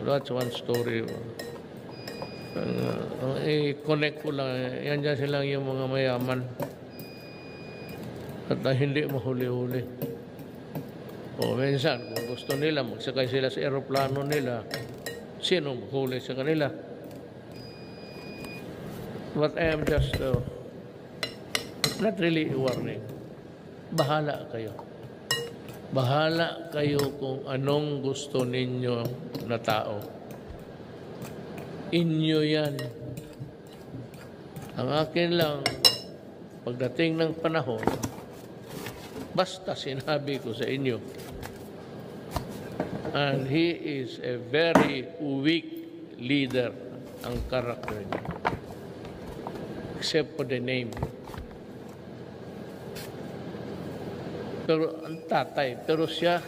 That's one story. I-connect ko lang, yan dyan silang yung mga mayaman at hindi mahuli-huli. O minsan, kung gusto nila, magsakay sila sa aeroplano nila, sino mahuli sa kanila? But I am just not really warning. Bahala kayo. Bahala kayo kung anong gusto ninyo na tao. Inyo yan. Ang akin lang, pagdating ng panahon, basta sinabi ko sa inyo, and he is a very weak leader, ang karakter niya. Except for the name. Pero ang tatay, pero siya